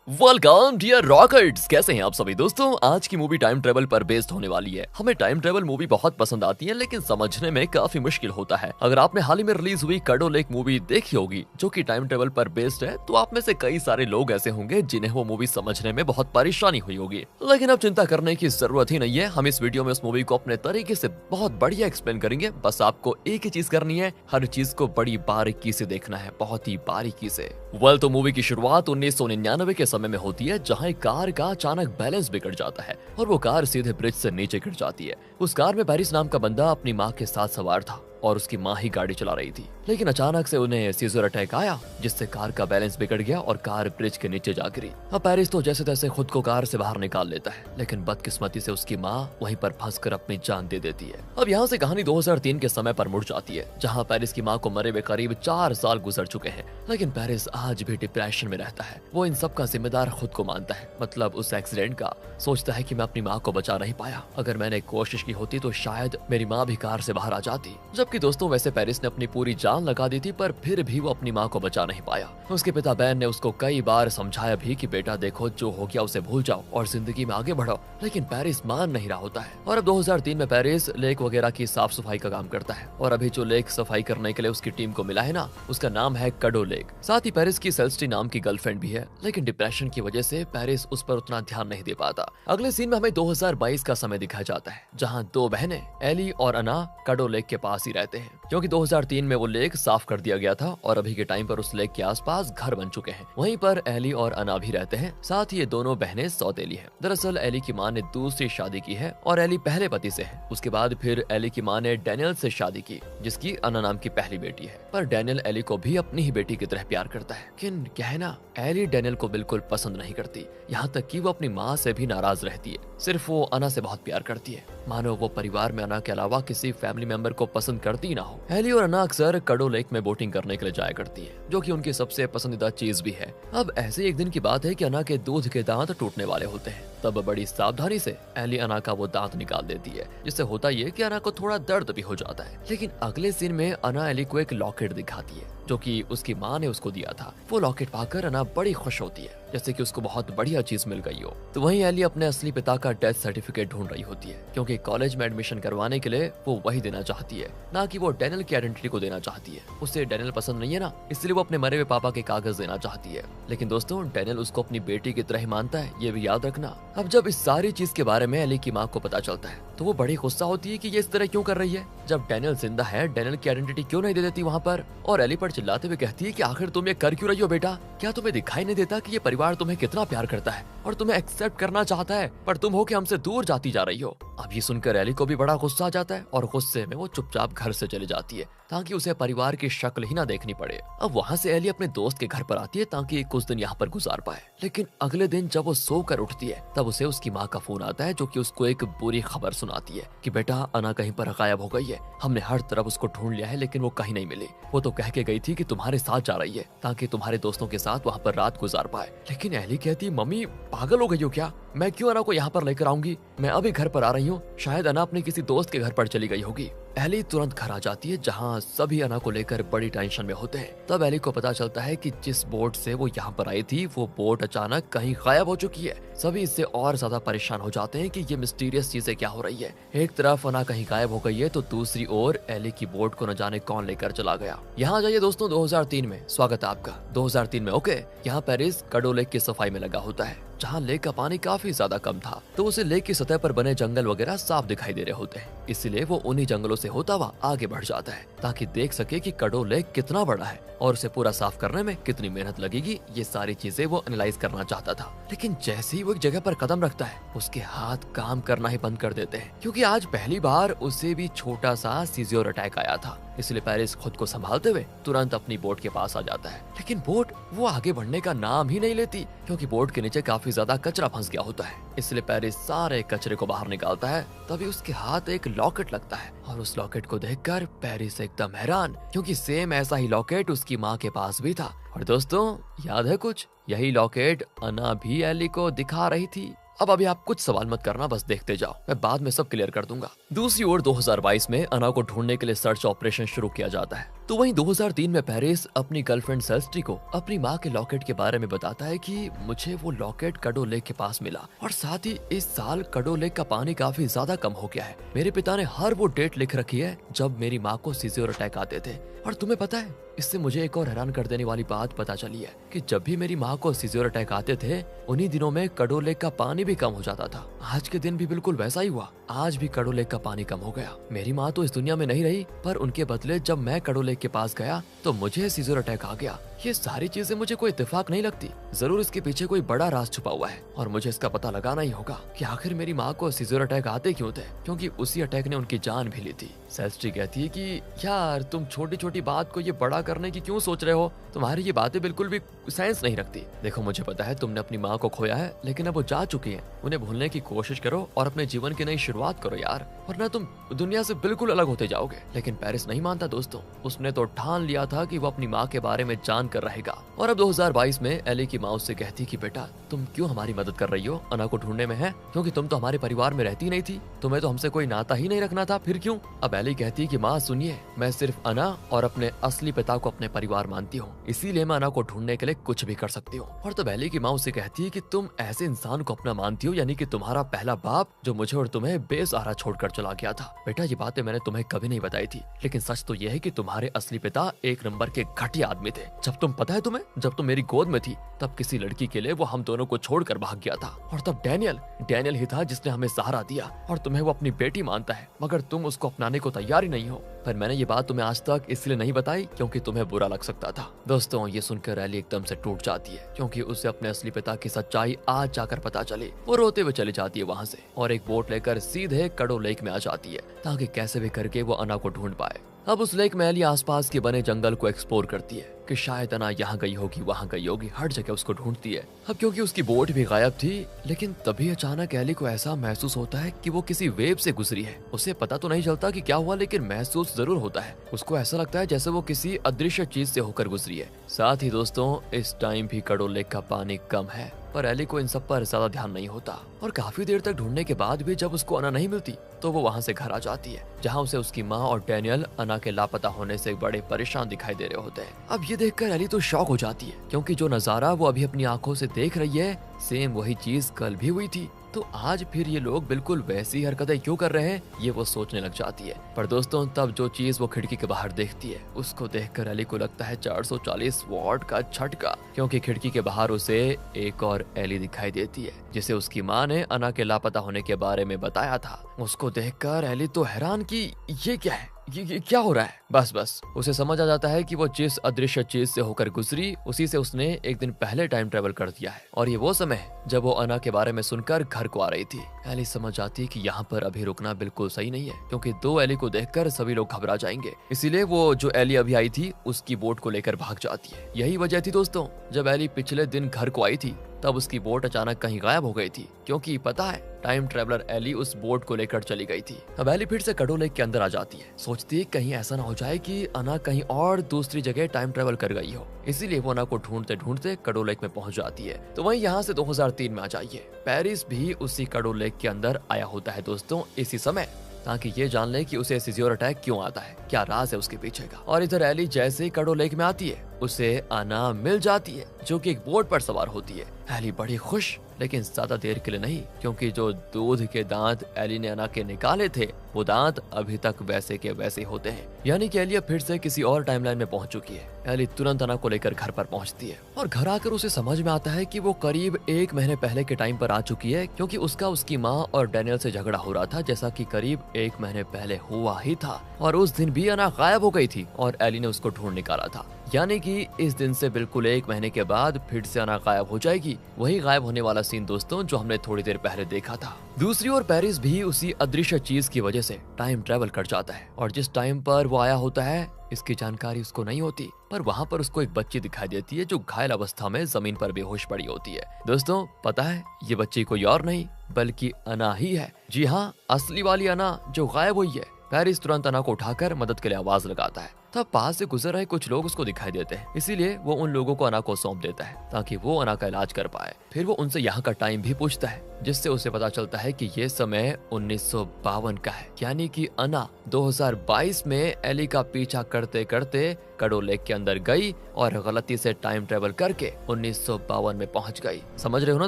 Welcome dear rockets. कैसे हैं आप सभी दोस्तों। आज की मूवी टाइम ट्रेवल पर बेस्ड होने वाली है। हमें टाइम ट्रेवल मूवी बहुत पसंद आती है, लेकिन समझने में काफी मुश्किल होता है। अगर आपने हाल ही में रिलीज हुई कडो लेक मूवी देखी होगी जो कि टाइम ट्रेवल पर बेस्ड है, तो आप में से कई सारे लोग ऐसे होंगे जिन्हें वो मूवी समझने में बहुत परेशानी हुई होगी। लेकिन अब चिंता करने की जरूरत ही नहीं है। हम इस वीडियो में उस मूवी को अपने तरीके से बहुत बढ़िया एक्सप्लेन करेंगे। बस आपको एक ही चीज करनी है, हर चीज को बड़ी बारीकी से देखना है, बहुत ही बारीकी से। तो मूवी की शुरुआत 1999 के समय में होती है, जहां एक कार का अचानक बैलेंस बिगड़ जाता है और वो कार सीधे ब्रिज से नीचे गिर जाती है। उस कार में पेरिस नाम का बंदा अपनी माँ के साथ सवार था और उसकी माँ ही गाड़ी चला रही थी। लेकिन अचानक से उन्हें सीजर अटैक आया, जिससे कार का बैलेंस बिगड़ गया और कार ब्रिज के नीचे जा गिरी। अब पेरिस तो जैसे तैसे खुद को कार से बाहर निकाल लेता है, लेकिन बदकिस्मती से उसकी माँ वहीं पर फंसकर अपनी जान दे देती है। अब यहाँ से कहानी 2003 के समय पर मुड़ जाती है, जहाँ पेरिस की माँ को मरे हुए करीब 4 साल गुजर चुके हैं। लेकिन पेरिस आज भी डिप्रेशन में रहता है। वो इन सब का जिम्मेदार खुद को मानता है, मतलब उस एक्सीडेंट का। सोचता है कि मैं अपनी माँ को बचा नहीं पाया, अगर मैंने कोशिश की होती तो शायद मेरी माँ भी कार से बाहर आ जाती। जबकि दोस्तों वैसे पेरिस ने अपनी पूरी जान लगा दी थी, पर फिर भी वो अपनी माँ को बचा नहीं पाया। उसके पिता बैन ने उसको कई बार समझाया भी कि बेटा देखो, जो हो गया उसे भूल जाओ और जिंदगी में आगे बढ़ो, लेकिन पेरिस मान नहीं रहा होता है। और अब 2003 में पेरिस लेक वगैरह की साफ सफाई का काम करता है और अभी जो लेक सफाई करने के लिए उसकी टीम को मिला है ना, उसका नाम है कडो लेक। साथ ही पेरिस की सेल्स्टी नाम की गर्लफ्रेंड भी है, लेकिन डिप्रेशन की वजह से पेरिस उस पर उतना ध्यान नहीं दे पाता। अगले सीन में हमें 2022 का समय दिखाया जाता है, जहाँ दो बहनें एली और अना कडो लेक के पास ही रहते हैं, क्योंकि 2003 में वो लेक साफ कर दिया गया था और अभी के टाइम पर उस लेक के आसपास घर बन चुके हैं। वहीं पर एली और अना भी रहते हैं। साथ ही ये दोनों बहनें सौतेली हैं। दरअसल एली की मां ने दूसरी शादी की है और एली पहले पति से है। उसके बाद फिर एली की मां ने डैनियल से शादी की, जिसकी अना नाम की पहली बेटी है। पर डैनियल एली को भी अपनी ही बेटी की तरह प्यार करता है। लेकिन क्या है ना, एली डैनियल को बिल्कुल पसंद नहीं करती, यहाँ तक कि वो अपनी माँ से भी नाराज रहती है। सिर्फ वो अना से बहुत प्यार करती है, मानो वो परिवार में अना के अलावा किसी फैमिली मेंबर को पसंद करती ना हो। एली और अना अक्सर कडो लेक में बोटिंग करने के लिए जाया करती है, जो कि उनकी सबसे पसंदीदा चीज भी है। अब ऐसे एक दिन की बात है कि अना के दूध के दांत टूटने वाले होते हैं। तब बड़ी सावधानी से एली अना का वो दांत निकाल देती है, जिससे होता ये कि अना को थोड़ा दर्द भी हो जाता है। लेकिन अगले सीन में अना एली को एक लॉकेट दिखाती है, जो कि उसकी माँ ने उसको दिया था। वो लॉकेट पाकर अना बड़ी खुश होती है, जैसे कि उसको बहुत बढ़िया चीज मिल गई हो। तो वहीं एली अपने असली पिता का डेथ सर्टिफिकेट ढूंढ रही होती है, क्योंकि कॉलेज में एडमिशन करवाने के लिए वो वही देना चाहती है, ना कि वो डैनियल की आइडेंटिटी को देना चाहती है। उसे डैनियल पसंद नहीं है ना, इसलिए वो अपने मरे हुए पापा के कागज देना चाहती है। लेकिन दोस्तों डैनियल उसको अपनी बेटी की तरह ही मानता है, ये भी याद रखना। अब जब इस सारी चीज के बारे में एली की माँ को पता चलता है, तो वो बड़ी गुस्सा होती है कि ये इस तरह क्यों कर रही है। जब डैनियल जिंदा है, डैनियल की आइडेंटिटी क्यों नहीं दे देती वहाँ पर। और एली पर चिल्लाते हुए कहती है कि आखिर तुम ये कर क्यों रही हो बेटा, क्या तुम्हें दिखाई नहीं देता कि ये परिवार तुम्हें कितना प्यार करता है और तुम्हें एक्सेप्ट करना चाहता है, पर तुम हो कि हमसे दूर जाती जा रही हो। अब ये सुनकर एली को भी बड़ा गुस्सा आ जाता है और गुस्से में वो चुपचाप घर से चली जाती है, ताकि उसे परिवार की शक्ल ही ना देखनी पड़े। अब वहाँ से एली अपने दोस्त के घर पर आती है, ताकि कुछ दिन यहाँ पर गुजार पाए। लेकिन अगले दिन जब वो सोकर उठती है, तब उसे उसकी माँ का फोन आता है, जो कि उसको एक बुरी खबर सुनाती है कि बेटा अना कहीं पर गायब हो गई है। हमने हर तरफ उसको ढूंढ लिया है, लेकिन वो कहीं नहीं मिली। वो तो कह के गई थी कि तुम्हारे साथ जा रही है, ताकि तुम्हारे दोस्तों के साथ वहाँ पर रात गुजार पाए। लेकिन एली कहती, मम्मी पागल हो गई हो क्या, मैं क्यों अना को यहाँ पर लेकर आऊंगी, मैं अभी घर पर आ रही हूँ, शायद अना अपने किसी दोस्त के घर पर चली गई होगी। एली तुरंत घर आ जाती है, जहाँ सभी अना को लेकर बड़ी टेंशन में होते हैं। तब एली को पता चलता है कि जिस बोट से वो यहाँ पर आई थी, वो बोट अचानक कहीं गायब हो चुकी है। सभी इससे और ज्यादा परेशान हो जाते हैं कि ये मिस्टीरियस चीजें क्या हो रही है। एक तरफ अना कहीं गायब हो गई है, तो दूसरी ओर एली की बोट को न जाने कौन लेकर चला गया। यहाँ जाइए दोस्तों 2003 में, स्वागत है आपका 2003 में। ओके, यहाँ पेरिस कडो लेक की सफाई में लगा होता है, जहाँ लेक का पानी काफी ज्यादा कम था, तो उसे लेक की सतह पर बने जंगल वगैरह साफ दिखाई दे रहे होते हैं। इसलिए वो उन्हीं जंगलों से होता हुआ आगे बढ़ जाता है, ताकि देख सके कि कडो लेक कितना बड़ा है और उसे पूरा साफ करने में कितनी मेहनत लगेगी। ये सारी चीजें वो एनालाइज करना चाहता था। लेकिन जैसे ही वो एक जगह पर कदम रखता है, उसके हाथ काम करना ही बंद कर देते हैं, क्योंकि आज पहली बार उसे भी छोटा सा सीजर अटैक आया था। इसलिए पेरिस खुद को संभालते हुए तुरंत अपनी बोट के पास आ जाता है। लेकिन बोट वो आगे बढ़ने का नाम ही नहीं लेती, क्योंकि बोट के नीचे काफी ज्यादा कचरा फंस गया होता है। इसलिए पेरिस सारे कचरे को बाहर निकालता है। तभी उसके हाथ एक लॉकेट लगता है और उस लॉकेट को देखकर पेरिस एकदम हैरान, क्योंकि सेम ऐसा ही लॉकेट उसकी माँ के पास भी था। और दोस्तों याद है कुछ, यही लॉकेट अना भी एली को दिखा रही थी। अब अभी आप कुछ सवाल मत करना, बस देखते जाओ, मैं बाद में सब क्लियर कर दूंगा। दूसरी ओर 2022 में अना को ढूंढने के लिए सर्च ऑपरेशन शुरू किया जाता है। तो वहीं 2003 में पेरिस अपनी गर्लफ्रेंड सेल्स्टी को अपनी माँ के लॉकेट के बारे में बताता है कि मुझे वो लॉकेट कडो लेक के पास मिला और साथ ही इस साल कडो लेक का पानी काफी ज्यादा कम हो गया है। मेरे पिता ने हर वो डेट लिख रखी है जब मेरी माँ को सीजर अटैक आते थे। और तुम्हें पता है, इससे मुझे एक और हैरान कर देने वाली बात पता चली है कि जब भी मेरी माँ को सीजर अटैक आते थे उन्हीं दिनों में कडो लेक का पानी भी कम हो जाता था। आज के दिन भी बिल्कुल वैसा ही हुआ। आज भी कडो लेक का पानी कम हो गया। मेरी माँ तो इस दुनिया में नहीं रही, पर उनके बदले जब मैं कडो लेक के पास गया तो मुझे सीजर अटैक आ गया। ये सारी चीजें मुझे कोई इत्तेफाक नहीं लगती। जरूर इसके पीछे कोई बड़ा राज छुपा हुआ है और मुझे इसका पता लगाना ही होगा कि आखिर मेरी माँ को सीजर अटैक आते क्यों थे, क्योंकि उसी अटैक ने उनकी जान भी ली थी। सेल्स्टी कहती है कि यार तुम छोटी छोटी बात को ये बड़ा करने की क्यों सोच रहे हो, तुम्हारी ये बातें बिल्कुल भी सेंस नहीं रखती। देखो मुझे पता है तुमने अपनी माँ को खोया है, लेकिन अब वो जा चुकी है। उन्हें भूलने की कोशिश करो और अपने जीवन की नई शुरुआत करो यार, वरना तुम दुनिया से बिल्कुल अलग होते जाओगे। लेकिन पेरिस नहीं मानता दोस्तों। उसने तो ठान लिया था कि वो अपनी माँ के बारे में जान कर रहेगा। और अब 2022 में एली की माँ उससे कहती कि बेटा तुम क्यों हमारी मदद कर रही हो, अना को ढूंढने में है, क्योंकि तुम तो हमारे परिवार में रहती नहीं थी, तुम्हें तो हमसे कोई नाता ही नहीं रखना था, फिर क्यों। अब एली कहती कि माँ सुनिए, मैं सिर्फ अना और अपने असली पिता को अपने परिवार मानती हूँ, इसीलिए मैं अना को ढूंढने के लिए कुछ भी कर सकती हूँ। और तब एली की माँ उससे कहती है कि तुम ऐसे इंसान को अपना मानती हो, यानी कि तुम्हारा पहला बाप जो मुझे और तुम्हें बेसहारा छोड़कर चला गया था। बेटा ये बातें मैंने तुम्हें कभी नहीं बताई थी, लेकिन सच तो यह है कि तुम्हारे असली पिता एक नंबर के घटिया आदमी थे। जब तुम पता है तुम्हें, जब तुम मेरी गोद में थी तब किसी लड़की के लिए वो हम दोनों को छोड़कर भाग गया था। और तब डैनियल ही था जिसने हमें सहारा दिया, और तुम्हें वो अपनी बेटी मानता है, मगर तुम उसको अपनाने को तैयार ही नहीं हो। पर मैंने ये बात तुम्हें आज तक इसलिए नहीं बताई क्योंकि तुम्हें बुरा लग सकता था। दोस्तों ये सुनकर एली एकदम से टूट जाती है, क्योंकि उसे अपने असली पिता की सच्चाई आज जाकर पता चली। वो रोते हुए चली जाती है वहाँ से और एक बोट लेकर सीधे कडो लेक में आ जाती है, ताकि कैसे भी करके वो अना को ढूंढ पाए। अब उस लेक में एली आसपास के बने जंगल को एक्सप्लोर करती है कि शायद अना यहाँ गई होगी, वहाँ गई होगी, हर जगह उसको ढूंढती है। अब क्योंकि उसकी बोट भी गायब थी, लेकिन तभी अचानक एली को ऐसा महसूस होता है कि वो किसी वेव से गुजरी है। उसे पता तो नहीं चलता कि क्या हुआ, लेकिन महसूस जरूर होता है। उसको ऐसा लगता है जैसे वो किसी अदृश्य चीज से होकर गुजरी है। साथ ही दोस्तों इस टाइम भी कडो लेक का पानी कम है, पर एली को इन सब पर ज्यादा ध्यान नहीं होता। और काफी देर तक ढूंढने के बाद भी जब उसको अना नहीं मिलती तो वो वहाँ से घर आ जाती है, जहाँ उसे उसकी माँ और डैनियल अना के लापता होने से बड़े परेशान दिखाई दे रहे होते हैं। अब ये देखकर एली तो शॉक हो जाती है, क्योंकि जो नजारा वो अभी अपनी आंखों से देख रही है सेम वही चीज कल भी हुई थी। तो आज फिर ये लोग बिल्कुल वैसी हरकतें क्यों कर रहे हैं, ये वो सोचने लग जाती है। पर दोस्तों तब जो चीज वो खिड़की के बाहर देखती है उसको देखकर एली को लगता है 440 वॉट का झटका, क्योंकि खिड़की के बाहर उसे एक और एली दिखाई देती है, जिसे उसकी माँ ने अना के लापता होने के बारे में बताया था। उसको देखकर एली तो हैरान कि ये क्या है, ये क्या हो रहा है। बस उसे समझ आ जाता है कि वो जिस अदृश्य चीज से होकर गुजरी उसी से उसने एक दिन पहले टाइम ट्रेवल कर दिया है, और ये वो समय है जब वो अना के बारे में सुनकर घर को आ रही थी। एली समझ जाती है कि यहाँ पर अभी रुकना बिल्कुल सही नहीं है, क्योंकि दो एली को देखकर सभी लोग घबरा जाएंगे। इसीलिए वो जो एली अभी आई थी उसकी बोट को लेकर भाग जाती है। यही वजह थी दोस्तों, जब एली पिछले दिन घर को आई थी तब उसकी बोट अचानक कहीं गायब हो गई थी, क्योंकि पता है टाइम ट्रेवलर एली उस बोट को लेकर चली गई थी। अब एली फिर से कडो लेक के अंदर आ जाती है, सोचती है कहीं ऐसा ना हो जाए कि अना कहीं और दूसरी जगह टाइम ट्रेवल कर गई हो। इसीलिए वो अना को ढूंढते ढूंढते कडो लेक में पहुंच जाती है। तो वहीं यहाँ से 2003 में आ जाइए, पेरिस भी उसी कडो लेक के अंदर आया होता है दोस्तों इसी समय, ताकि ये जान ले कि उसे सीजर अटैक क्यों आता है, क्या राज है उसके पीछे का। और इधर एली जैसे ही कडो लेक में आती है उसे अना मिल जाती है, जो कि एक बोट पर सवार होती है। एली बड़ी खुश, लेकिन ज्यादा देर के लिए नहीं, क्योंकि जो दूध के दांत एली ने अना के निकाले थे वो दांत अभी तक वैसे के वैसे होते हैं। यानी कि एली अब फिर से किसी और टाइमलाइन में पहुंच चुकी है। एली तुरंत अना को लेकर घर पर पहुंचती है, और घर आकर उसे समझ में आता है कि वो करीब 1 महीने पहले के टाइम पर आ चुकी है, क्योंकि उसका उसकी माँ और डैनियल से झगड़ा हो रहा था, जैसा कि करीब 1 महीने पहले हुआ ही था। और उस दिन भी अना गायब हो गई थी और एली ने उसको ढूंढ निकाला था। यानी कि इस दिन से बिल्कुल 1 महीने के बाद फिर से अना गायब हो जाएगी। वही गायब होने वाला सीन दोस्तों जो हमने थोड़ी देर पहले देखा था। दूसरी ओर पेरिस भी उसी अदृश्य चीज की वजह से टाइम ट्रेवल कर जाता है, और जिस टाइम पर वो आया होता है इसकी जानकारी उसको नहीं होती, पर वहाँ पर उसको एक बच्ची दिखाई देती है जो घायल अवस्था में जमीन पर बेहोश पड़ी होती है। दोस्तों पता है ये बच्ची कोई और नहीं बल्कि अना ही है। जी हाँ, असली वाली अना जो गायब हुई है। पेरिस तुरंत अना को उठाकर मदद के लिए आवाज लगाता है, तब पास से गुजर रहे कुछ लोग उसको दिखाई देते हैं, इसीलिए वो उन लोगों को अना को सौंप देता है ताकि वो अना का इलाज कर पाए। फिर वो उनसे यहाँ का टाइम भी पूछता है, जिससे उसे पता चलता है कि ये समय 1952 का है, यानी कि अना 2022 में एली का पीछा करते करते कडो लेक के अंदर गई और गलती से टाइम ट्रेवल करके 1952 में पहुंच गई। समझ रहे हो ना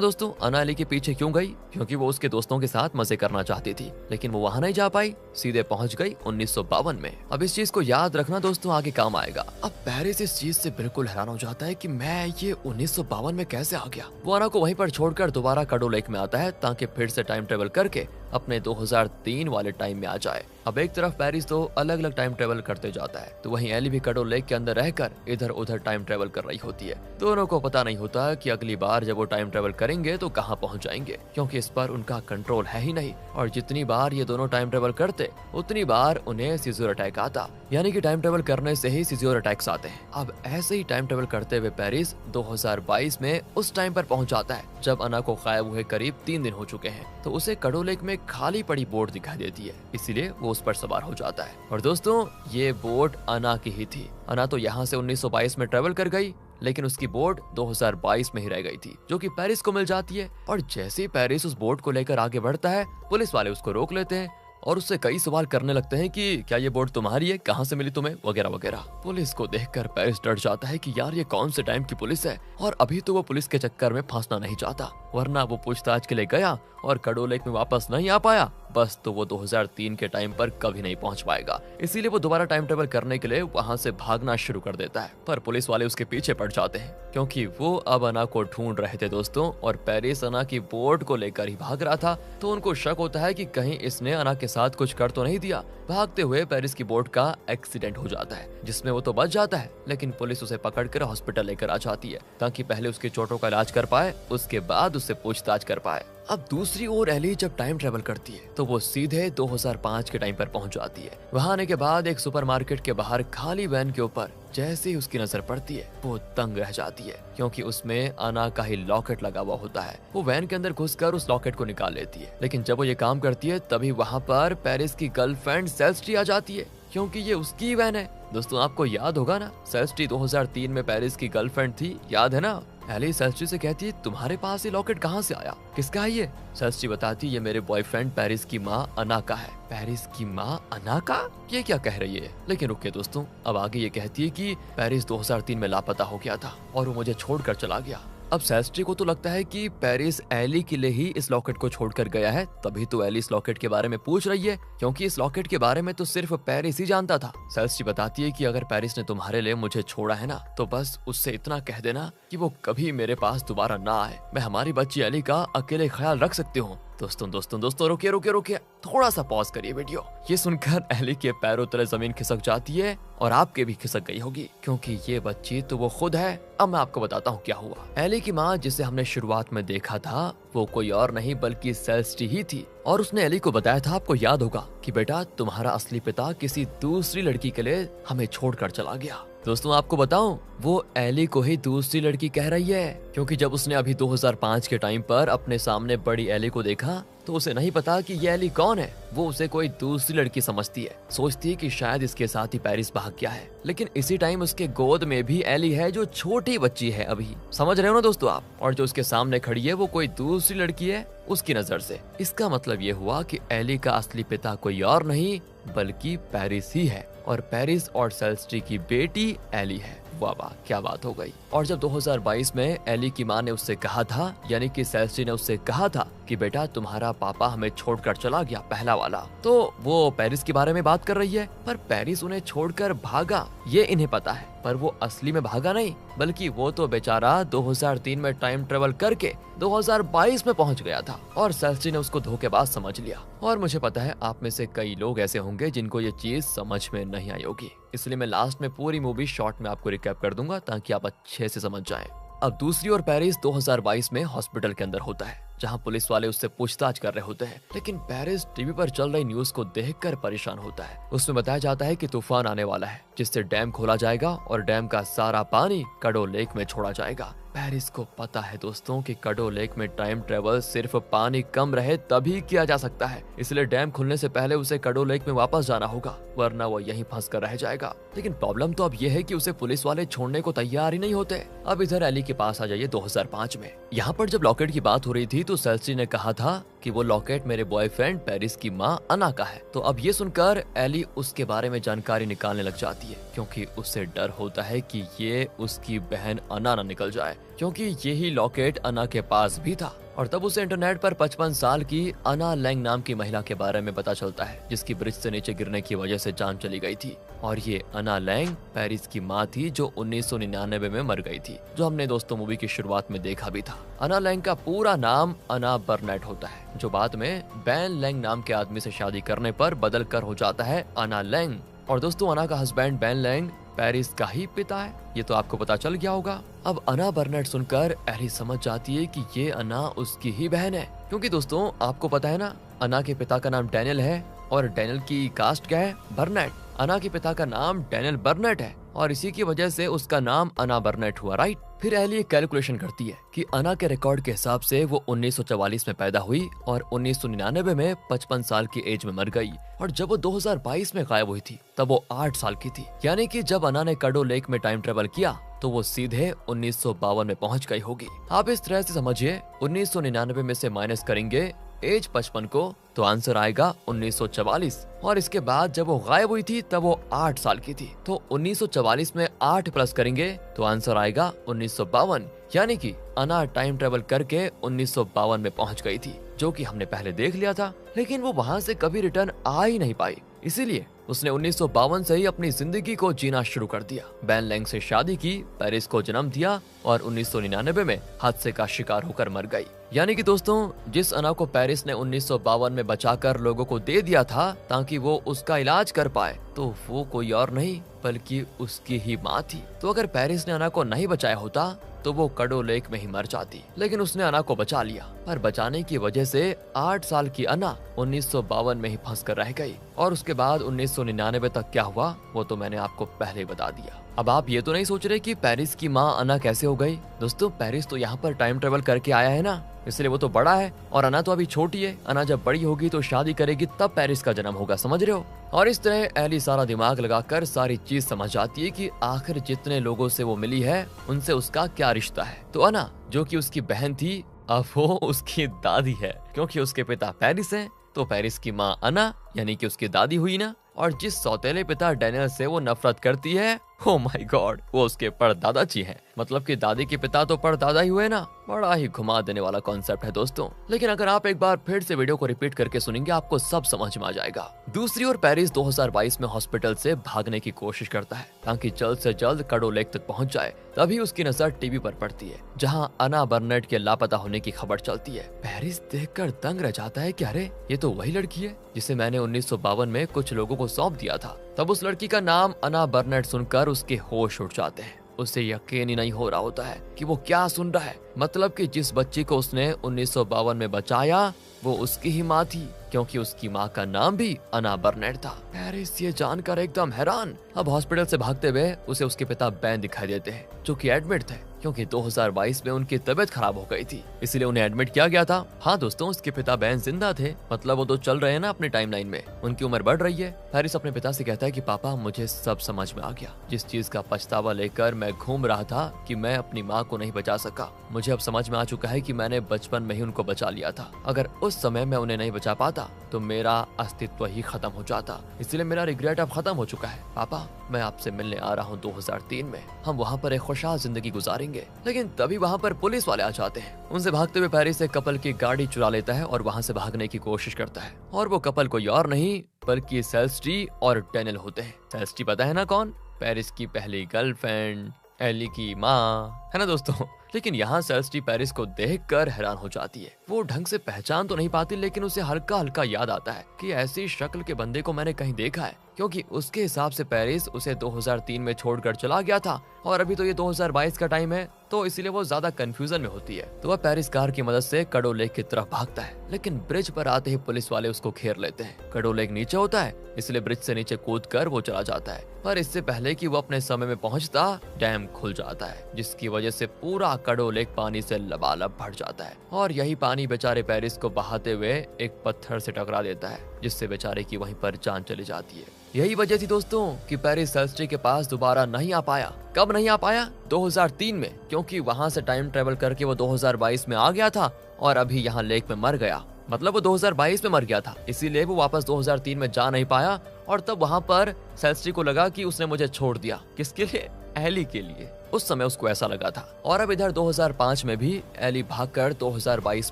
दोस्तों, अना एली के पीछे क्यों गई? क्योंकि वो उसके दोस्तों के साथ मजे करना चाहती थी, लेकिन वो वहां नहीं जा पाई, सीधे पहुंच गई 1952 में। अब इस चीज को याद रखना दोस्तों, आगे काम आएगा। अब पेरिस इस चीज से बिल्कुल हैरान हो जाता है कि मैं ये 1952 में कैसे आ गया। वो अना को वहीं पर छोड़कर दोबारा कडो लेक में आता है ताकि फिर से टाइम ट्रेवल करके अपने 2003 वाले टाइम में आ जाए। अब एक तरफ पेरिस तो अलग अलग टाइम ट्रेवल करते जाता है, तो वहीं एली भी कडो लेक के अंदर रहकर इधर उधर टाइम ट्रेवल कर रही होती है। दोनों को पता नहीं होता कि अगली बार जब वो टाइम ट्रेवल करेंगे तो कहां पहुंच जाएंगे, क्योंकि इस पर उनका कंट्रोल है ही नहीं। और जितनी बार ये दोनों टाइम ट्रेवल करते उतनी बार उन्हें सीजर अटैक आता, यानी कि टाइम ट्रेवल करने से ही सीजर अटैक्स आते हैं। अब ऐसे ही टाइम ट्रेवल करते हुए पेरिस 2022 में उस टाइम पर पहुंच जाता है जब अना को गायब हुए करीब 3 दिन हो चुके हैं। तो उसे कडो लेक में खाली पड़ी बोट दिखाई देती है, इसीलिए वो उस पर सवार हो जाता है। और दोस्तों, ये बोट अना की ही थी। अना तो यहाँ से 1922 में ट्रेवल कर गई, लेकिन उसकी बोट 2022 में ही रह गई थी, जो कि पेरिस को मिल जाती है। और जैसे ही पेरिस उस बोट को लेकर आगे बढ़ता है, पुलिस वाले उसको रोक लेते हैं और उससे कई सवाल करने लगते हैं कि क्या ये बोट तुम्हारी है, कहाँ से मिली तुम्हें, वगैरह वगैरह। पुलिस को देखकर पेरिस डर जाता है कि यार ये कौन से टाइम की पुलिस है, और अभी तो वो पुलिस के चक्कर में फंसना नहीं चाहता, वरना वो पूछताछ के लिए गया और कडो लेक में वापस नहीं आ पाया, बस तो वो 2003 के टाइम पर कभी नहीं पहुंच पाएगा। इसीलिए वो दोबारा टाइम ट्रेवल करने के लिए वहां से भागना शुरू कर देता है। पर पुलिस वाले उसके पीछे पड़ जाते हैं, क्योंकि वो अब अना को ढूंढ रहे थे दोस्तों, और पेरिस अना की बोट को लेकर ही भाग रहा था। तो उनको शक होता है कि कहीं इसने अना के साथ कुछ कर तो नहीं दिया। भागते हुए पेरिस की बोट का एक्सीडेंट हो जाता है, जिसमें वो तो बच जाता है, लेकिन पुलिस उसे पकड़कर हॉस्पिटल लेकर आ जाती है ताकि पहले उसकी चोटों का इलाज कर पाए, उसके बाद उससे पूछताछ कर पाए। अब दूसरी ओर एली जब टाइम ट्रेवल करती है तो वो सीधे 2005 के टाइम पर पहुंच जाती है। वहां आने के बाद एक सुपरमार्केट के बाहर खाली वैन के ऊपर जैसे ही उसकी नजर पड़ती है, वो दंग रह जाती है, क्योंकि उसमें अना का ही लॉकेट लगा हुआ होता है। वो वैन के अंदर घुसकर उस लॉकेट को निकाल लेती है, लेकिन जब वो ये काम करती है तभी वहां पर पेरिस की गर्लफ्रेंड सेल्स्टी आ जाती है, क्योंकि ये उसकी वैन है। दोस्तों, आपको याद होगा ना, सेल्स्टी 2003 में पेरिस की गर्लफ्रेंड थी, याद है ना। एली सेल्स्टी से कहती है तुम्हारे पास ये लॉकेट कहाँ से आया, किसका है ये? सेल्स्टी बताती है ये मेरे बॉयफ्रेंड पेरिस की माँ अना का है। पेरिस की माँ अना का? ये क्या कह रही है? लेकिन रुकिए दोस्तों, अब आगे ये कहती है कि पेरिस 2003 में लापता हो गया था और वो मुझे छोड़कर चला गया। अब सेल्स्टी को तो लगता है कि पेरिस एली के लिए ही इस लॉकेट को छोड़कर गया है, तभी तो एली इस लॉकेट के बारे में पूछ रही है, क्योंकि इस लॉकेट के बारे में तो सिर्फ पेरिस ही जानता था। सेल्स्टी बताती है कि अगर पेरिस ने तुम्हारे लिए मुझे छोड़ा है ना, तो बस उससे इतना कह देना कि वो कभी मेरे पास दोबारा ना आए। मैं हमारी बच्ची एली का अकेले ख्याल रख सकती हूँ। दोस्तों रुकिए, थोड़ा सा पॉज करिए वीडियो। ये सुनकर एली के पैरों तले जमीन खिसक जाती है और आपके भी खिसक गई होगी, क्योंकि ये बच्ची तो वो खुद है। अब मैं आपको बताता हूँ क्या हुआ। एली की माँ, जिसे हमने शुरुआत में देखा था, वो कोई और नहीं बल्कि सेल्स्टी ही थी, और उसने एली को बताया था, आपको याद होगा, कि बेटा तुम्हारा असली पिता किसी दूसरी लड़की के लिए हमें छोड़कर चला गया। दोस्तों, आपको बताऊं, वो एली को ही दूसरी लड़की कह रही है, क्योंकि जब उसने अभी 2005 के टाइम पर अपने सामने बड़ी एली को देखा तो उसे नहीं पता कि ये एली कौन है। वो उसे कोई दूसरी लड़की समझती है, सोचती है कि शायद इसके साथ ही पेरिस भाग गया है, लेकिन इसी टाइम उसके गोद में भी एली है जो छोटी बच्ची है अभी। समझ रहे हो ना दोस्तों आप? और जो उसके सामने खड़ी है वो कोई दूसरी लड़की है उसकी नजर से। इसका मतलब ये हुआ कि एली का असली पिता कोई और नहीं बल्कि पेरिस ही है, और पेरिस और सेल्स्टी की बेटी एली है। वाह वाह, क्या बात हो गई। और जब 2022 में एली की माँ ने उससे कहा था, यानी कि सेल्स्टी ने उससे कहा था कि बेटा तुम्हारा पापा हमें छोड़कर चला गया, पहला वाला, तो वो पेरिस के बारे में बात कर रही है। पर पेरिस उन्हें छोड़कर भागा ये इन्हें पता है, पर वो असली में भागा नहीं, बल्कि वो तो बेचारा 2003 में टाइम ट्रेवल करके 2022 में पहुंच गया था, और सेल्स्टी ने उसको धोखेबाज समझ लिया। और मुझे पता है आप में से कई लोग ऐसे होंगे जिनको ये चीज समझ में नहीं आई होगी, इसलिए मैं लास्ट में पूरी मूवी शॉर्ट में आपको रिकैप कर दूंगा ताकि आप अच्छे से समझ जाएं। अब दूसरी ओर पेरिस 2022 में हॉस्पिटल के अंदर होता है, जहां पुलिस वाले उससे पूछताछ कर रहे होते हैं, लेकिन पेरिस टीवी पर चल रही न्यूज को देखकर परेशान होता है। उसमें बताया जाता है कि तूफान आने वाला है, जिससे डैम खोला जाएगा और डैम का सारा पानी कडो लेक में छोड़ा जाएगा। पेरिस को पता है दोस्तों कि कडो लेक में टाइम ट्रेवल सिर्फ पानी कम रहे तभी किया जा सकता है, इसलिए डैम खुलने से पहले उसे कडो लेक में वापस जाना होगा, वरना वो यहीं फंस कर रह जाएगा। लेकिन प्रॉब्लम तो अब ये है कि उसे पुलिस वाले छोड़ने को तैयार ही नहीं होते। अब इधर एली के पास आ जाइए 2005 में। यहाँ पर जब लॉकेट की बात हो रही थी तो सेल्सी ने कहा था कि वो लॉकेट मेरे बॉयफ्रेंड पेरिस की माँ अना का है। तो अब ये सुनकर एली उसके बारे में जानकारी निकालने लग जाती है, क्योंकि उसे डर होता है कि ये उसकी बहन अना न निकल जाए, क्योंकि यही लॉकेट अना के पास भी था। और तब उसे इंटरनेट पर 55 साल की अना लैंग नाम की महिला के बारे में पता चलता है, जिसकी ब्रिज से नीचे गिरने की वजह से जान चली गई थी। और ये अना लैंग पेरिस की माँ थी जो 1999 में मर गई थी, जो हमने दोस्तों मूवी की शुरुआत में देखा भी था। अना लैंग का पूरा नाम अना बर्नेट होता है, जो बाद में बेन लैंग नाम के आदमी से शादी करने पर बदल कर हो जाता है अना लैंग। और दोस्तों अना का हस्बैंड बेन लैंग पेरिस का ही पिता है, ये तो आपको पता चल गया होगा। अब अना बर्नेट सुनकर एली समझ जाती है कि ये अना उसकी ही बहन है, क्योंकि दोस्तों आपको पता है ना, अना के पिता का नाम डैनियल है और डैनियल की कास्ट क्या है, बर्नेट। अना के पिता का नाम डैनियल बर्नेट है और इसी की वजह से उसका नाम अना बर्नेट हुआ, राइट। फिर एली एक कैलकुलेशन करती है कि अना के रिकॉर्ड के हिसाब से वो 1944 में पैदा हुई और 1999 में 55 साल की एज में मर गई। और जब वो 2022 में गायब हुई थी तब वो 8 साल की थी, यानी कि जब अना ने कडो लेक में टाइम ट्रेवल किया तो वो सीधे 1952 में पहुंच गई होगी। आप इस तरह से समझिए, 1999 में से माइनस करेंगे एज 55 को तो आंसर आएगा 1944। और इसके बाद जब वो गायब हुई थी तब वो 8 साल की थी, तो 1944 में 8 प्लस करेंगे तो आंसर आएगा 1952, यानी कि अना टाइम ट्रेवल करके 1952 में पहुंच गई थी, जो कि हमने पहले देख लिया था। लेकिन वो वहां से कभी रिटर्न आ ही नहीं पाई, इसीलिए उसने 1952 से ही अपनी जिंदगी को जीना शुरू कर दिया। बेन लैंग से शादी की, पेरिस को जन्म दिया और 1999 में हादसे का शिकार होकर मर गई। यानी कि दोस्तों जिस अना को पेरिस ने 1952 में बचाकर लोगों को दे दिया था ताकि वो उसका इलाज कर पाए, तो वो कोई और नहीं बल्कि उसकी ही माँ थी। तो अगर पेरिस ने अना को नहीं बचाया होता तो वो कडो लेक में ही मर जाती, लेकिन उसने अना को बचा लिया। पर बचाने की वजह से 8 साल की अना 1952 में ही फंस कर रह गई। और उसके बाद 1999 तक क्या हुआ वो तो मैंने आपको पहले ही बता दिया। अब आप ये तो नहीं सोच रहे कि पेरिस की माँ अना कैसे हो गई। दोस्तों पेरिस तो यहाँ पर टाइम ट्रेवल करके आया है ना, इसलिए वो तो बड़ा है और अना तो अभी छोटी है। अना जब बड़ी होगी तो शादी करेगी तब पेरिस का जन्म होगा, समझ रहे हो। और इस तरह एली सारा दिमाग लगाकर सारी चीज समझ जाती है कि आखिर जितने लोगों से वो मिली है उनसे उसका क्या रिश्ता है। तो अना जो कि उसकी बहन थी अब वो उसकी दादी है, क्योंकि उसके पिता पेरिस है तो पेरिस की माँ अना यानी कि उसकी दादी हुई ना। और जिस सौतेले पिता डैनियल से वो नफरत करती है, ओ माय गॉड, वो उसके परदादाजी हैं। मतलब कि दादी के पिता तो परदादा ही हुए ना। बड़ा ही घुमा देने वाला कॉन्सेप्ट है दोस्तों, लेकिन अगर आप एक बार फिर से वीडियो को रिपीट करके सुनेंगे आपको सब समझ में आ जाएगा। दूसरी ओर पेरिस 2022 में हॉस्पिटल से भागने की कोशिश करता है ताकि जल्द से जल्द कडो लेक तक पहुंच जाए। तभी उसकी नजर टीवी पर पड़ती है जहां अना बर्नेट के लापता होने की खबर चलती है। पेरिस देखकर दंग रह जाता है कि अरे ये तो वही लड़की है जिसे मैंने 1952 में कुछ लोगों को सौंप दिया था। तब उस लड़की का नाम अना बर्नेट सुनकर उसके होश उड़ जाते हैं। उसे यकीन ही नहीं हो रहा होता है कि वो क्या सुन रहा है। मतलब कि जिस बच्ची को उसने 1952 में बचाया वो उसकी ही माँ थी, क्योंकि उसकी माँ का नाम भी अना बर्नेट था। पेरिस ये जानकर एकदम हैरान। अब हॉस्पिटल से भागते हुए उसे उसके पिता बेन दिखाई देते हैं, जो कि एडमिट थे, क्योंकि 2022 में उनकी तबीयत खराब हो गई थी, इसलिए उन्हें एडमिट किया गया था। हाँ दोस्तों, उसके पिता बेन जिंदा थे, मतलब वो तो चल रहे हैं ना अपनी टाइमलाइन में, उनकी उम्र बढ़ रही है। पेरिस अपने पिता से कहता है कि पापा मुझे सब समझ में आ गया। जिस चीज का पछतावा लेकर मैं घूम रहा था कि मैं अपनी माँ को नहीं बचा सका, मुझे अब समझ में आ चुका है कि मैंने बचपन में ही उनको बचा लिया था। अगर उस समय मैं उन्हें नहीं बचा पाता तो मेरा अस्तित्व ही खत्म हो जाता, इसलिए मेरा रिग्रेट अब खत्म हो चुका है। पापा मैं आपसे मिलने आ रहा हूँ 2003 में, हम वहाँ पर एक खुशहाल जिंदगी गुजारेंगे। लेकिन तभी वहाँ पर पुलिस वाले आ जाते हैं। उनसे भागते हुए पेरिस एक कपल की गाड़ी चुरा लेता है और वहाँ से भागने की कोशिश करता है। और वो कपल कोई और नहीं बल्कि सेल्स्टी और डैनियल होते हैं। सेल्स्टी पता है ना कौन, पेरिस की पहली गर्लफ्रेंड, एली की माँ, है ना दोस्तों। लेकिन यहाँ सेल्स्टी पेरिस को देखकर हैरान हो जाती है। वो ढंग से पहचान तो नहीं पाती, लेकिन उसे हल्का हल्का याद आता है कि ऐसी शक्ल के बंदे को मैंने कहीं देखा है, क्योंकि उसके हिसाब से पेरिस उसे 2003 में छोड़कर चला गया था और अभी तो ये 2022 का टाइम है, तो इसीलिए वो ज्यादा कंफ्यूजन में होती है। तो वह पेरिस कार की मदद से कडो लेक की तरफ भागता है, लेकिन ब्रिज पर आते ही पुलिस वाले उसको घेर लेते हैं। कडो लेक नीचे होता है, इसलिए ब्रिज से नीचे कूदकर वो चला जाता है, पर इससे पहले कि वो अपने समय में पहुंचता डैम खुल जाता है, जिसकी वजह से पूरा कडो लेक पानी से लबालब भर जाता है और यही पानी बेचारे पेरिस को बहाते हुए एक पत्थर से टकरा देता है, जिससे बेचारे की वहीं पर जान चली जाती है। यही वजह थी दोस्तों कि पेरिस सेल्स्ट्री के पास दोबारा नहीं आ पाया। कब नहीं आ पाया? 2003 में, क्योंकि वहां से टाइम ट्रेवल करके वो 2022 में आ गया था और अभी यहाँ लेक में मर गया। मतलब वो 2022 में मर गया था, इसीलिए वो वापस 2003 में जा नहीं पाया। और तब वहां पर सेल्स्ट्री को लगा कि उसने मुझे छोड़ दिया। किसके लिए? एली के लिए। उस समय उसको ऐसा लगा था। और अब इधर 2005 में भी एली भागकर 2022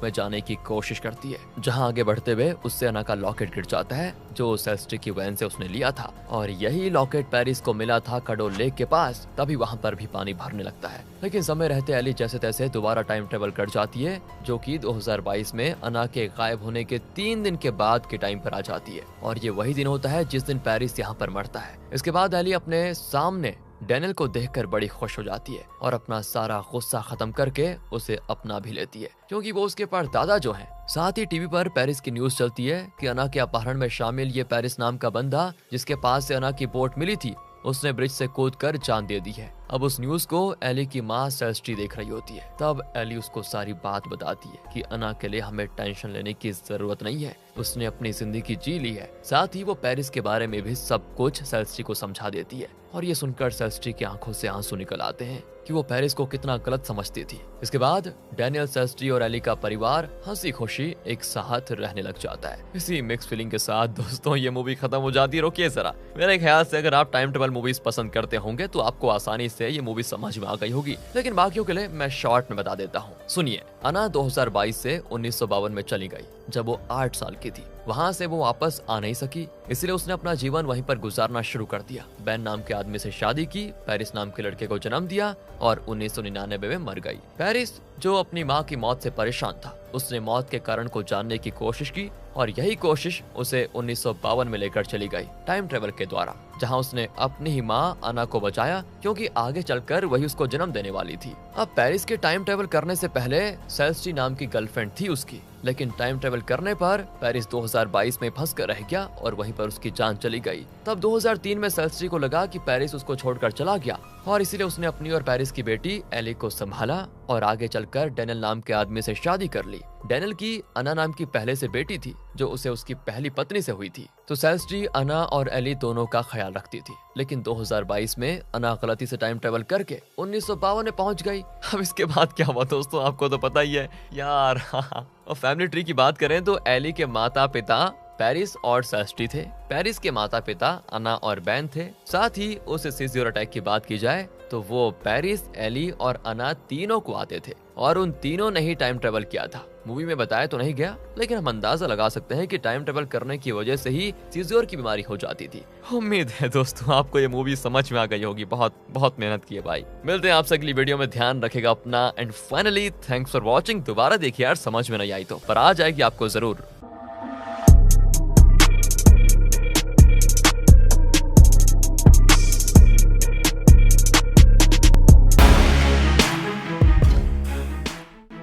में जाने की कोशिश करती है, जहां आगे बढ़ते हुए उससे अना का लॉकेट गिर जाता है जो सेल्स्ट्री की वैन से उसने लिया था। और यही लॉकेट पेरिस को मिला था कडो लेक के पास। तभी वहां पर भी पानी भरने लगता है, लेकिन समय रहते एली जैसे तैसे दोबारा टाइम ट्रेवल कर जाती है, जो कि 2022 में अना के गायब होने के 3 दिन के बाद के टाइम पर आ जाती है। और ये वही दिन होता है जिस दिन पेरिस यहाँ पर मरता है। इसके बाद एली अपने सामने डैनियल को देखकर बड़ी खुश हो जाती है और अपना सारा गुस्सा खत्म करके उसे अपना भी लेती है, क्योंकि वो उसके परदादा जो हैं। साथ ही टीवी पर पेरिस की न्यूज चलती है कि अना के अपहरण में शामिल ये पेरिस नाम का बंदा, जिसके पास से अना की बोट मिली थी, उसने ब्रिज से कूदकर जान दे दी है। अब उस न्यूज को एली की माँ सेल्स्ट्री देख रही होती है। तब एली उसको सारी बात बताती है कि अना के लिए हमें टेंशन लेने की जरूरत नहीं है, उसने अपनी जिंदगी जी ली है। साथ ही वो पेरिस के बारे में भी सब कुछ सेल्स्ट्री को समझा देती है। और ये सुनकर सेल्स्ट्री की आंखों से आंसू निकल आते हैं कि वो पेरिस को कितना गलत समझती थी। इसके बाद डैनियल, सेल्स्ट्री और एली का परिवार हंसी खुशी एक साथ रहने लग जाता है। इसी मिक्स फीलिंग के साथ दोस्तों ये मूवी खत्म हो जाती है। रोकिए जरा, मेरे ख्याल से अगर आप टाइम ट्रेवल मूवीज पसंद करते होंगे तो आपको आसानी से ये मूवी समझ में आ गई होगी, लेकिन बाकियों के लिए मैं शॉर्ट में बता देता हूँ। सुनिए, अना 2022 से 1952 में चली गई जब वो 8 साल की थी। वहाँ से वो वापस आ नहीं सकी, इसलिए उसने अपना जीवन वहीं पर गुजारना शुरू कर दिया। बेन नाम के आदमी से शादी की, पेरिस नाम के लड़के को जन्म दिया और 1999 में मर गई। पेरिस जो अपनी माँ की मौत से परेशान था, उसने मौत के कारण को जानने की कोशिश की और यही कोशिश उसे 1952 में लेकर चली गई टाइम ट्रेवल के द्वारा, जहां उसने अपनी ही माँ अना को बचाया, क्योंकि आगे चलकर वही उसको जन्म देने वाली थी। अब पेरिस के टाइम ट्रेवल करने से पहले सेल्स्ट्री नाम की गर्लफ्रेंड थी उसकी, लेकिन टाइम ट्रेवल करने पर पेरिस 2022 में फंस कर रह गया और वहीं पर उसकी जान चली गई। तब 2003 में सेल्स्ट्री को लगा कि पेरिस उसको छोड़कर चला गया और इसीलिए उसने अपनी और पेरिस की बेटी एली को संभाला और आगे चलकर डैनियल नाम के आदमी से शादी कर ली। डैनियल की अना नाम की पहले से बेटी थी जो उसे उसकी पहली पत्नी से हुई थी। तो सेल्स्ट्री अना और एली दोनों का ख्याल रखती थी, लेकिन 2022 में अना गलती से टाइम ट्रेवल करके 1952 में पहुंच गई। अब इसके बाद क्या हुआ दोस्तों, आपको तो पता ही है यार। और फैमिली ट्री की बात करें तो एली के माता पिता पेरिस और सेल्स्ट्री थे। पेरिस के माता पिता अना और बेन थे। साथ ही उस सीजर अटैक की बात की जाए तो वो पेरिस, एली और अना तीनों को आते थे और उन तीनों ने ही टाइम ट्रेवल किया था। मूवी में बताया तो नहीं गया, लेकिन हम अंदाजा लगा सकते हैं कि टाइम ट्रेवल करने की वजह से ही सीजर की बीमारी हो जाती थी। उम्मीद है दोस्तों आपको ये मूवी समझ में आ गई होगी। बहुत बहुत मेहनत की है भाई। मिलते हैं आपसे अगली वीडियो में, ध्यान रखेगा अपना and finally thanks for watching. दोबारा देखिए यार, समझ में नहीं आई तो पर आ जाएगी आपको जरूर।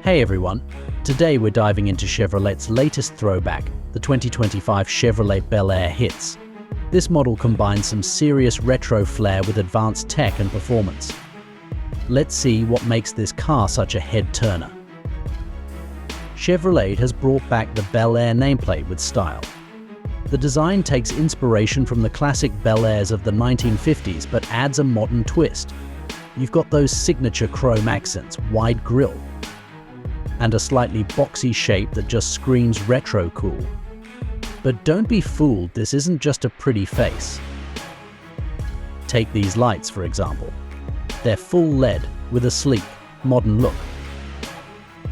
Hey everyone, today we're diving into Chevrolet's latest throwback, the 2025 Chevrolet Bel Air Hits. This model combines some serious retro flair with advanced tech and performance. Let's see what makes this car such a head-turner. Chevrolet has brought back the Bel Air nameplate with style. The design takes inspiration from the classic Bel Airs of the 1950s but adds a modern twist. You've got those signature chrome accents, wide grille, and a slightly boxy shape that just screams retro cool. But don't be fooled, this isn't just a pretty face. Take these lights for example. They're full LED with a sleek, modern look.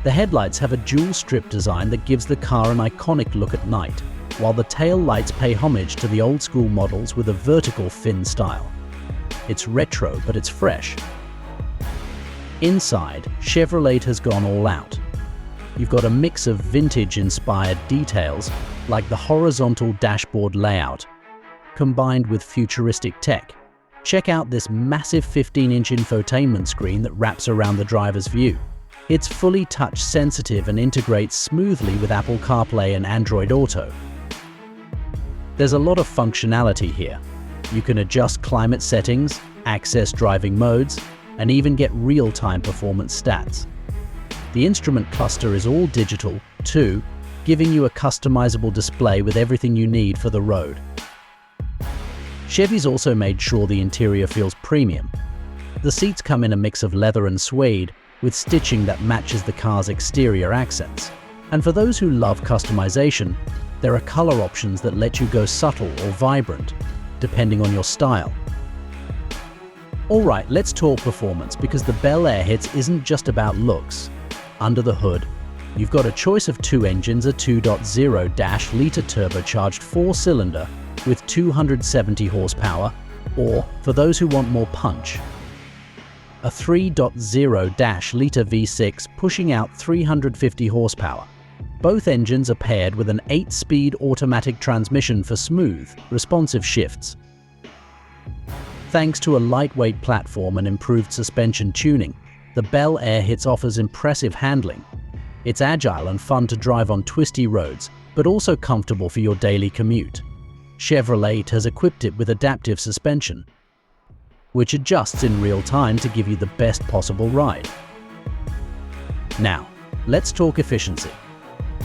The headlights have a dual strip design that gives the car an iconic look at night, while the tail lights pay homage to the old school models with a vertical fin style. It's retro, but it's fresh. Inside, Chevrolet has gone all out. You've got a mix of vintage-inspired details, like the horizontal dashboard layout, combined with futuristic tech. Check out this massive 15-inch infotainment screen that wraps around the driver's view. It's fully touch-sensitive and integrates smoothly with Apple CarPlay and Android Auto. There's a lot of functionality here. You can adjust climate settings, access driving modes, and even get real-time performance stats. The instrument cluster is all digital, too, giving you a customizable display with everything you need for the road. Chevy's also made sure the interior feels premium. The seats come in a mix of leather and suede, with stitching that matches the car's exterior accents. And for those who love customization, there are color options that let you go subtle or vibrant, depending on your style. Alright, let's talk performance, because the Bel Air Hits isn't just about looks. Under the hood, you've got a choice of two engines, a 2.0-liter turbocharged 4-cylinder with 270 horsepower, or, for those who want more punch, a 3.0-liter V6 pushing out 350 horsepower. Both engines are paired with an 8-speed automatic transmission for smooth, responsive shifts. Thanks to a lightweight platform and improved suspension tuning, the Bel Air Hits offers impressive handling. It's agile and fun to drive on twisty roads, but also comfortable for your daily commute. Chevrolet has equipped it with adaptive suspension, which adjusts in real time to give you the best possible ride. Now, let's talk efficiency.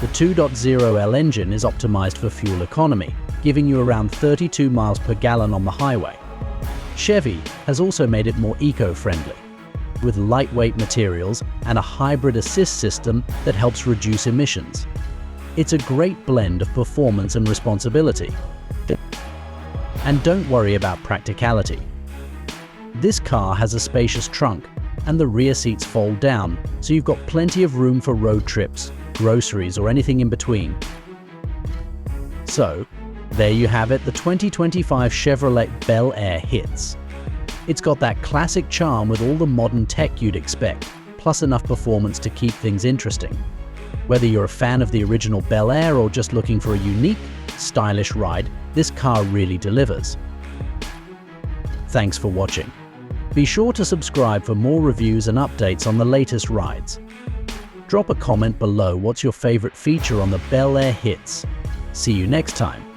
The 2.0L engine is optimized for fuel economy, giving you around 32 miles per gallon on the highway. Chevy has also made it more eco-friendly, with lightweight materials and a hybrid assist system that helps reduce emissions. It's a great blend of performance and responsibility. And don't worry about practicality. This car has a spacious trunk, and the rear seats fold down, so you've got plenty of room for road trips, groceries, or anything in between. So, there you have it, the 2025 Chevrolet Bel Air Hits. It's got that classic charm with all the modern tech you'd expect, plus enough performance to keep things interesting. Whether you're a fan of the original Bel Air or just looking for a unique, stylish ride, this car really delivers. Thanks for watching. Be sure to subscribe for more reviews and updates on the latest rides. Drop a comment below what's your favorite feature on the Bel Air Hits. See you next time.